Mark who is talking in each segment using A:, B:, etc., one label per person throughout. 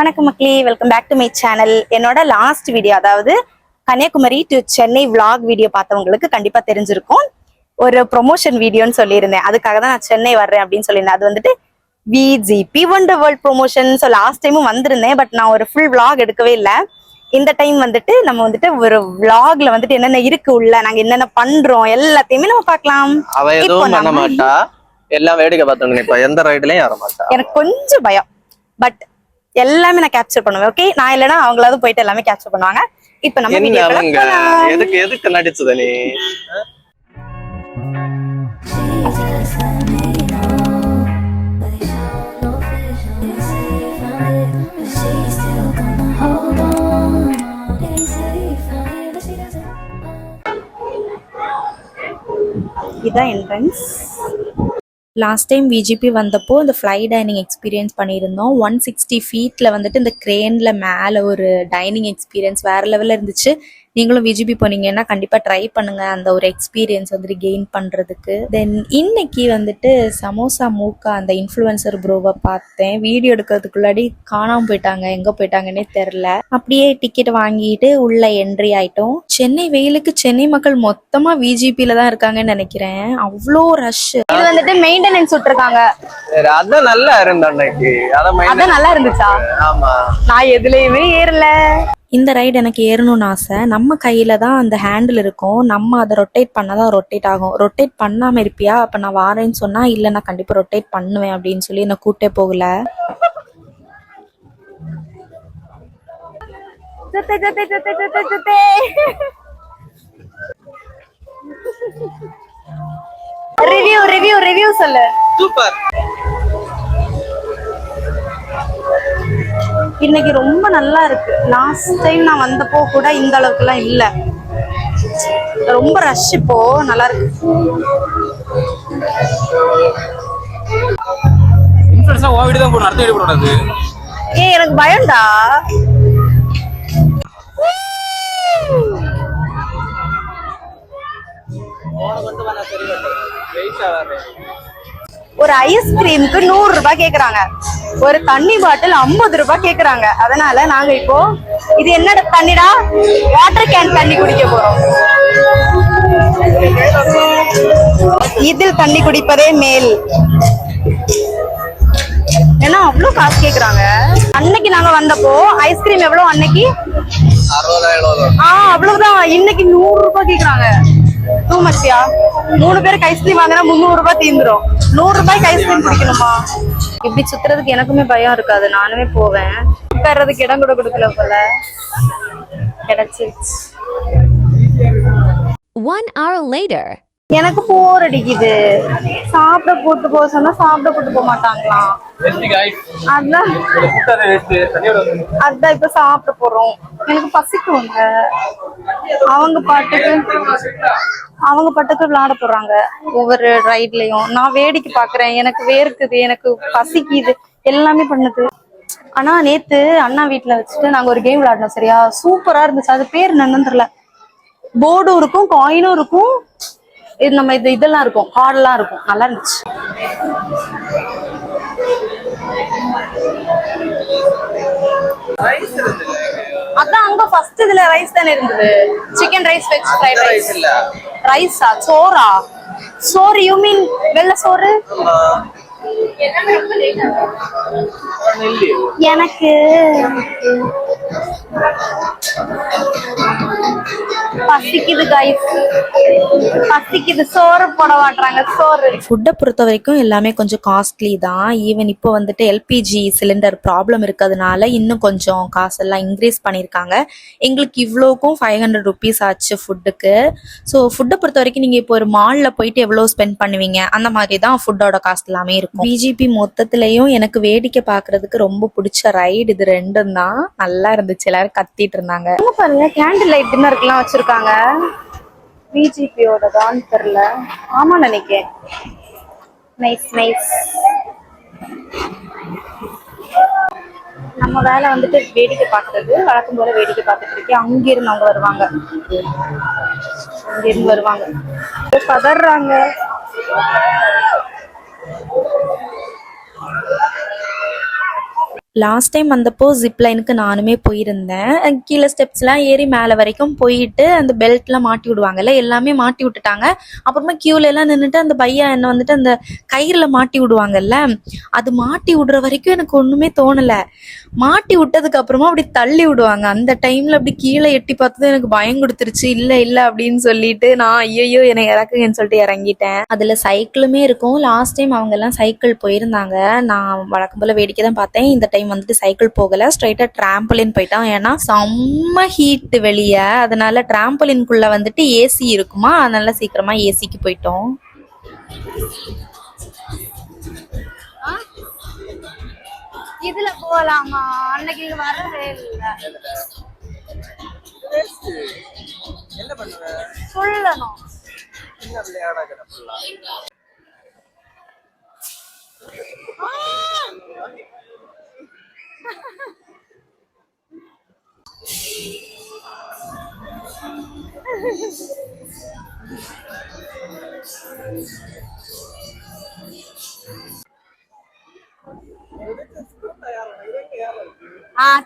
A: வணக்கம் மக்களே, welcome back to my channel. என்னோட லாஸ்ட் வீடியோ, அதாவது Kanyakumari to Chennai vlog video பார்த்தவங்களுக்கு கண்டிப்பா தெரிஞ்சிருக்கும். ஒரு ப்ரொமோஷன் வீடியோன்னு சொல்லியிருந்தேன். அதுக்காக தான் நான் சென்னை வர்றேன் அப்படின்னு சொல்லியிருந்தேன். அது வந்துட்டு VGP wonder world promotion. So last டைமும் வந்திருந்தேன், பட் நான் ஒரு ஃபுல் vlog எடுக்கவே இல்லை. இந்த டைம் வந்துட்டு நம்ம வந்துட்டு ஒரு vlogல வந்துட்டு என்னென்ன இருக்கு உள்ள, நாங்க என்னென்ன பண்றோம் எல்லாத்தையுமே நம்ம பார்க்கலாம்.
B: அவ எதுவும் பண்ண மாட்டா, எல்லாம் வேடிக்கை பார்த்தோம். இப்ப எந்த ரைட்லயும் ஏற மாட்டா.
A: எனக்கு கொஞ்சம் பயம், பட் எல்லாமே நான் கேப்சர் பண்ணுவேன். ஓகே, நான் இல்லைன்னா அவங்களாவது போயிட்டு எல்லாமே கேப்சர் பண்ணுவாங்க. இப்ப நம்ம
B: எதுக்கு நடிச்சத நீ?
A: இதான் என்ட்ரன்ஸ்.
C: லாஸ்ட் டைம் விஜிபி வந்தப்போ இந்த ஃப்ளை டைனிங் எக்ஸ்பீரியன்ஸ் பண்ணியிருந்தோம். 160 ஃபீட்டில் வந்துட்டு இந்த க்ரேனில் மேலே ஒரு டைனிங் எக்ஸ்பீரியன்ஸ் வேறு லெவலில் இருந்துச்சு. நீங்களும் விஜிபி போனீங்கன்னா கண்டிப்பாக ட்ரை பண்ணுங்கள், அந்த ஒரு எக்ஸ்பீரியன்ஸ் வந்துட்டு கெயின் பண்ணுறதுக்கு. தென் இன்னைக்கு வந்துட்டு சமோசா மூக்கா அந்த இன்ஃப்ளூயன்சர் ப்ரோவை பார்த்தேன். வீடியோ எடுக்கிறதுக்குள்ளாடி காணாமல் போயிட்டாங்க, எங்கே போயிட்டாங்கன்னே தெரில. அப்படியே டிக்கெட் வாங்கிட்டு உள்ள என்ட்ரி ஆயிட்டோம். சென்னை வெயிலுக்கு சென்னை மக்கள் மொத்தமாக விஜிபியில் தான் இருக்காங்கன்னு நினைக்கிறேன். அவ்வளோ ரஷ்.
A: இது வந்துட்டு மெயின்டெனன்ஸ் விட்டுருக்காங்க.
B: அதான் நல்லா இருந்த அன்னைக்கு.
A: அதான் நல்லா இருந்துச்சா?
B: ஆமா, நான்
A: எதுலயுமே ஏறல.
C: இந்த ரைடு எனக்கு ஏறணும்னு ஆசை. நம்ம கையில தான் அந்த ஹேண்டில் இருக்கும், நம்ம அதை ரொட்டேட் பண்ணாதான் ரொட்டேட் ஆகும். ரொட்டேட் பண்ணாம இருப்பியா, அப்ப நான் வாரேன்னு சொன்னா இல்ல நான் கண்டிப்பா ரொட்டேட் பண்ணுவேன் அப்படின்னு சொல்லி என்ன கூட்டே போகல.
A: ரிவ்யூ சொல்லு.
B: சூப்பர்.
A: இன்னைக்கு ரொம்ப நல்லா இருக்கு. லாஸ்ட் டைம் நான் வந்தப்போ கூட இந்த அளவுக்கு எல்லாம் இல்ல, ரொம்ப ரஷ். இப்போ நல்லா இருக்கு. எனக்கு பயம்டா. ஒரு ஐஸ்கிரீமுக்கு 100 ரூபாய் கேக்குறாங்க, ஒரு தண்ணி பாட்டில் 50 ரூபாய் கேக்குறாங்க. அதனால நாங்க இப்போ இது என்னோட தண்ணிடா, வாட்டர் கேன் தண்ணி குடிக்க போறோம். இதில் தண்ணி குடிப்பதே மேல். ஏன்னா அவ்வளவு காசு கேக்குறாங்க. அன்னைக்கு நாங்க வந்தப்போ ஐஸ்கிரீம் எவ்வளவு? அன்னைக்கு
B: 60
A: அவ்வளவுதான். இன்னைக்கு 100 ரூபாய் கேக்குறாங்க. டூ மச்சியா. 3 பேருக்கு ஐஸ்கிரீம் வாங்கினா 300 ரூபாய் தீந்துரும். 100 ரூபாய்க்கு ஐஸ்கிரீம் குடிக்கணுமா? இப்படி சுத்துறதுக்கு எனக்குமே பயம் இருக்காது, நானுமே போவேன். உட்கார்றதுக்கு இடம் கூட கொடுக்கல போல. கிடைச்சிருச்சு.
D: 1 hour later.
A: எனக்கு போர் அடிக்குது. சாப்பிட கூட்டு போக சொன்னா சாப்பிட கூட்டு போக மாட்டாங்களாம். அதான் இப்ப சாப்பிட போறோம். எனக்கு பசிக்குங்க. அவங்க பாட்டுக்கு விளையாட போறாங்க ஒவ்வொரு ரைட்லயும். நான் வேடிக்கை பாக்குறேன். எனக்கு வேர்க்குது, எனக்கு பசிக்குது, எல்லாமே பண்ணுது. ஆனா நேத்து அண்ணா வீட்டுல வச்சுட்டு நாங்க ஒரு கேம் விளையாடணும். சரியா, சூப்பரா இருந்துச்சு. அது பேர் என்னன்னு தெரியல. போர்டும் இருக்கும், காயினும் இருக்கும், இது நம்ம இதெல்லாம் இருக்கும், கார்டெல்லாம் இருக்கும். நல்லா இருந்துச்சு. அதான் அங்க ஃபர்ஸ்ட் இதுல ரைஸ் தானே இருந்தது. Chicken rice, veg fried rice. ரைஸா? சோறா? சோறு யூ மீன் வெள்ளை சோறு? எனக்கு பசிக்குது கைஸ், பசிக்குது. சோறு போட மாட்டாங்க. சோறு
C: ஃபுட்டை பொறுத்த வரைக்கும் எல்லாமே கொஞ்சம் காஸ்ட்லி தான். ஈவன் இப்போ வந்துட்டு எல்பிஜி சிலிண்டர் ப்ராப்ளம் இருக்கிறதுனால இன்னும் கொஞ்சம் காசெல்லாம் இன்க்ரீஸ் பண்ணியிருக்காங்க. எங்களுக்கு இவ்வளோக்கும் 500 ருபீஸ் ஆச்சு ஃபுட்டுக்கு. ஸோ ஃபுட்டை பொறுத்த வரைக்கும் நீங்கள் இப்போ ஒரு மாலில் போயிட்டு எவ்வளோ ஸ்பெண்ட் பண்ணுவீங்க, அந்த மாதிரி தான் ஃபுட்டோட காஸ்ட் எல்லாமே இருக்கும். பிஜிபி மொத்தத்துலேயும் எனக்கு வேடிக்கை பார்க்கறதுக்கு ரொம்ப பிடிச்ச ரைடு இது ரெண்டும் தான். நல்லா இருந்துச்சு, எல்லாரும் கத்திட்டு இருந்தாங்க.
A: பாருங்க, கேண்டில் லைட் டின்னருக்குலாம் வச்சிருக்காங்க. பிஜிபியோட தான் தெரியல. ஆமா நினைக்கிறேன். Nice nice. நம்ம வேலை வந்துட்டு வேடிக்கை பார்க்கறது. வழக்கம் போல வேடிக்கை பார்த்துட்டு இருக்கேன். அங்கிருந்து அவங்க வருவாங்க, அங்கிருந்து வருவாங்க, பதறாங்க.
C: லாஸ்ட் டைம் வந்தப்போ ஜிப் லைனுக்கு நானுமே போயிருந்தேன். கீழே ஸ்டெப்ஸ்லாம் ஏறி மேலே வரைக்கும் போயிட்டு அந்த பெல்ட்லாம் மாட்டி விடுவாங்கல்ல, எல்லாமே மாட்டி விட்டுட்டாங்க. அப்புறமா கியூல எல்லாம் நின்றுட்டு அந்த பையா என்ன வந்துட்டு அந்த கயிறுல மாட்டி விடுவாங்கல்ல, அது மாட்டி விடுற வரைக்கும் எனக்கு ஒண்ணுமே தோணல. மாட்டி விட்டதுக்கு அப்புறமா அப்படி தள்ளி விடுவாங்க. அந்த டைம்ல அப்படி கீழே எட்டி பார்த்தது எனக்கு பயம் கொடுத்துருச்சு. இல்ல இல்ல அப்படின்னு சொல்லிட்டு நான் ஐயோ என்னை இறக்குங்கன்னு சொல்லிட்டு இறங்கிட்டேன். அதுல சைக்கிளுமே இருக்கும். லாஸ்ட் டைம் அவங்க எல்லாம் சைக்கிள் போயிருந்தாங்க. நான் வழக்கம் போல வேடிக்கை தான் பார்த்தேன். இந்த டைம் வந்துட்டு சைக்கிள் போகல, ஸ்ட்ரைட்டா டிராம்பலின் போயிட்டான். ஏன்னா செம்ம ஹீட் வெளியே, அதனால டிராம்பலின்குள்ள வந்துட்டு ஏசி இருக்குமா, அதனால சீக்கிரமா ஏசிக்கு போயிட்டோம்.
A: இதுல போலாமா? அன்னைக்கு இங்க வரவே இல்ல.
B: என்ன பண்ணுவ?
A: சொல்லணும்.
B: என்ன விளையாடாத ஃபுல்லா.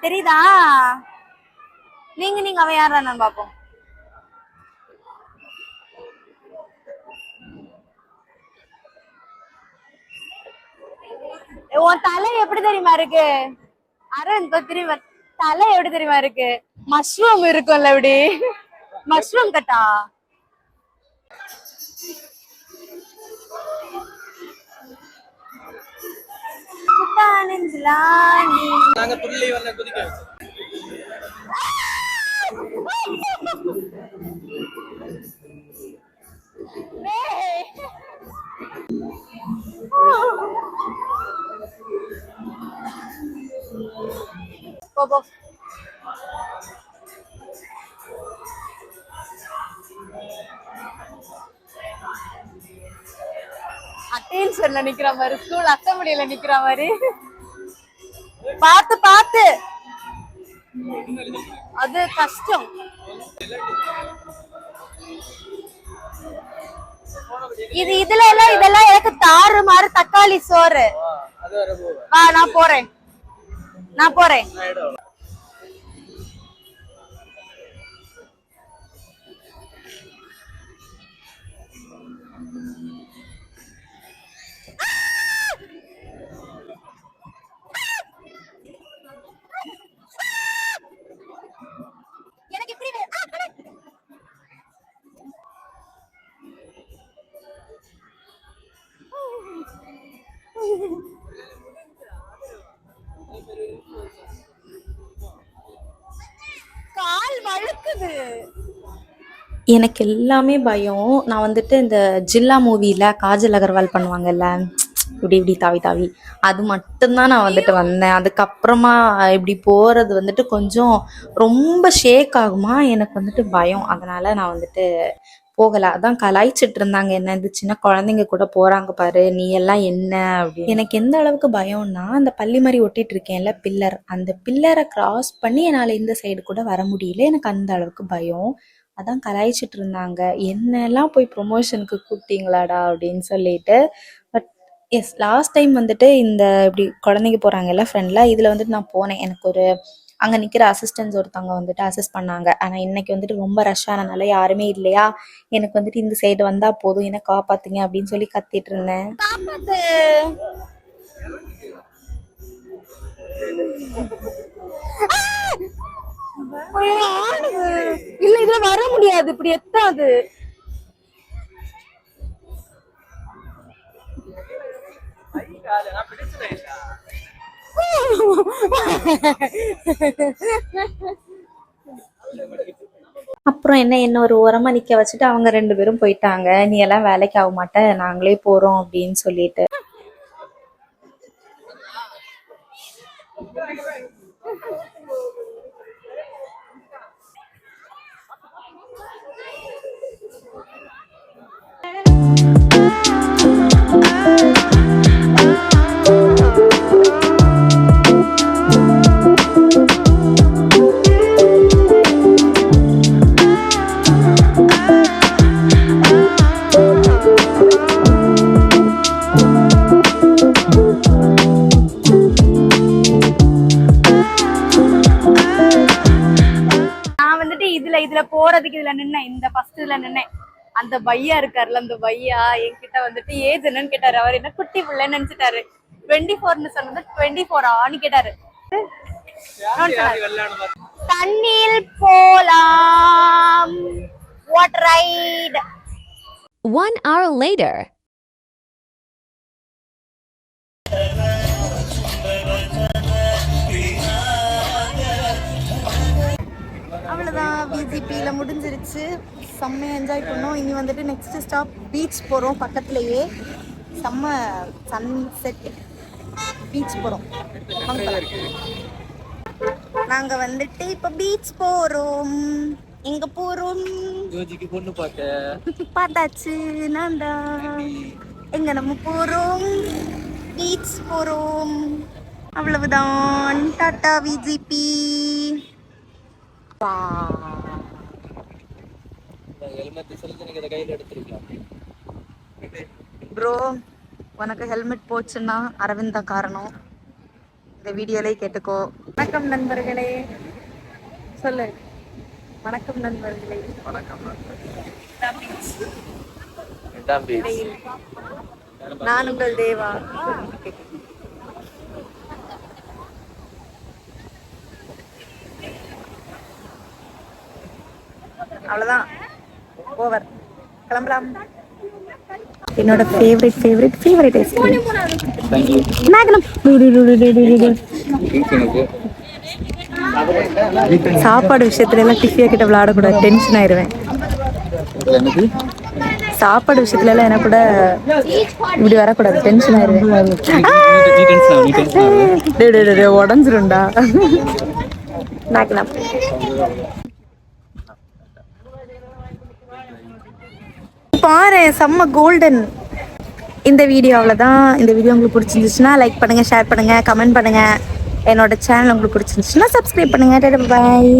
A: தெரியுதா? நீங்க அவன் யாரா நான் பாப்போம். உன் தலை எப்படி தெரியுமா இருக்கு? அருண் தெரியுமா தலை எப்படி தெரியுமா இருக்கு? மஷ்ரூம் இருக்கும்ல, இப்படி மஷ்ரூம் கட்டா.
B: நாங்க துள்ளி வந்து குதிக்க வச்சோம்.
A: அட்டென்ஷன்ல நிக்கிற மாதிரி, ஸ்கூல் அசம்பிளில நிக்கிற மாதிரி. பார்த்து பார்த்து, அது கஷ்டம். இதுல எல்லாம் இதெல்லாம் எனக்கு தாறு மாறு தக்காளி சோறு. நான் போறேன். எனக்கு இப்படி கால் வழுக்குது.
C: எனக்கு எல்லாமே பயம். நான் வந்துட்டு இந்த ஜில்லா மூவில காஜல் அகர்வால் பண்ணுவாங்கல்ல, இப்படி இப்படி தாவி தாவி, அது மட்டும்தான் நான் வந்துட்டு வந்தேன். அதுக்கப்புறமா இப்படி போறது வந்துட்டு கொஞ்சம் ரொம்ப ஷேக் ஆகுமா, எனக்கு வந்துட்டு பயம். அதனால நான் வந்துட்டு போகல. அதான் கலாய்ச்சிட்டு இருந்தாங்க, என்ன இது சின்ன குழந்தைங்க கூட போறாங்க பாரு, நீ எல்லாம் என்ன அப்படி. எனக்கு எந்த அளவுக்கு பயம்னா, அந்த பள்ளி மாதிரி ஒட்டிட்டு இருக்கேன்ல பில்லர், அந்த பில்லரை கிராஸ் பண்ணி என்னால இந்த சைடு கூட வர முடியல. எனக்கு அந்த அளவுக்கு பயம். அதான் கலாய்ச்சிட்டு இருந்தாங்க, என்னெல்லாம் போய் ப்ரொமோஷனுக்கு கூப்பிட்டீங்களாடா அப்படின்னு சொல்லிட்டு. பட் எஸ், லாஸ்ட் டைம் வந்துட்டு இந்த இப்படி குழந்தைங்க போறாங்கல்ல ஃப்ரெண்ட்ல, இதுல வந்துட்டு நான் போனேன். எனக்கு ஒரு அங்க நிக்கிற அசிஸ்டன்ஸ் ஒருத்தவங்க வந்துட்டு அசிஸ்ட் பண்ணாங்க. ஆனா இன்னைக்கு வந்துட்டு ரொம்ப ரஷ் ஆனனால யாருமே இல்லையா, எனக்கு வந்துட்டு இந்த சைடு வந்தா போதும், என்ன காப்பாத்துங்க அப்படின்னு சொல்லி கத்திட்டு இருந்தேன்.
A: இல்ல, இதுல வர முடியாது, இப்படி எத்தாது.
C: அப்புறம் என்ன ஒரு ஓரமா நிக்க வச்சுட்டு அவங்க 2 பேரும் போயிட்டாங்க. நீ எல்லாம் வேலைக்கு ஆக மாட்ட, நாங்களே போறோம் அப்படின்னு சொல்லிட்டு.
A: இதுல போறதுக்கு இதுல நின்னேன், இந்த ஃபர்ஸ்ட் இதுல நின்னேன். அந்த பையா இருக்காருல்ல, அந்த பையா என்கிட்ட வந்துட்டு ஏஜ் என்னன்னு கேட்டாரு. அவர் என்ன குட்டி பிள்ளைன்னு நினைச்சிட்டாரு. 24ன்னு சொன்னது 24 கேட்டாரு. தண்ணியில் போலாம் வாட்டர் ரைட்.
D: 1 hour later.
A: அவ்வளோதான், விஜிபியில் முடிஞ்சிருச்சு. செம்மையாக என்ஜாய் பண்ணோம். இனி வந்துட்டு நெக்ஸ்ட் ஸ்டாப் பீச் போகிறோம். பக்கத்துலேயே செம்ம சன்செட் பீச் போகிறோம். நாங்கள் வந்துட்டு இப்போ பீச் போகிறோம். எங்க போகிறோம்?
B: பொண்ணு
A: பார்த்தாச்சு. நான் தான். எங்க நம்ம போகிறோம்? பீச் போகிறோம். அவ்வளவுதான். டாடா விஜிபி. ப்ரோ, உனக்கு ஹெல்மெட் போச்சுன்னா அரவிந்த் தான் காரணம். இந்த வீடியோலே கேட்டுக்கோ. வணக்கம் நண்பர்களே. சொல்லு. வணக்கம் நண்பர்களே. நான் உங்கள் தேவா. அவ்வளவுதான், ஓவர். கிளம்பலாம். என்னோட ஃபேவரட் ஐஸ்கிரீம் மேக்னம். சாப்பாடு விஷயத்துல எல்லாம் டிஃபியா கிட்ட விளையாடக்கூடாது, டென்ஷன் ஆயிருவேன். சாப்பாடு விஷயத்துல எல்லாம் என்ன கூட இப்படி வரக்கூடாது, டென்ஷன் ஆயிருவேன். உடஞ்சிரும்டா. மேக்னம். பாரு, செம்ம கோல்டன். இந்த வீடியோ அவ்வளோதான். இந்த வீடியோ உங்களுக்கு பிடிச்சிருந்துச்சுன்னா லைக் பண்ணுங்க, ஷேர் பண்ணுங்க, கமெண்ட் பண்ணுங்க. என்னோட சேனல் உங்களுக்கு பிடிச்சிருந்துச்சுன்னா சப்ஸ்கிரைப் பண்ணுங்க. பாய்.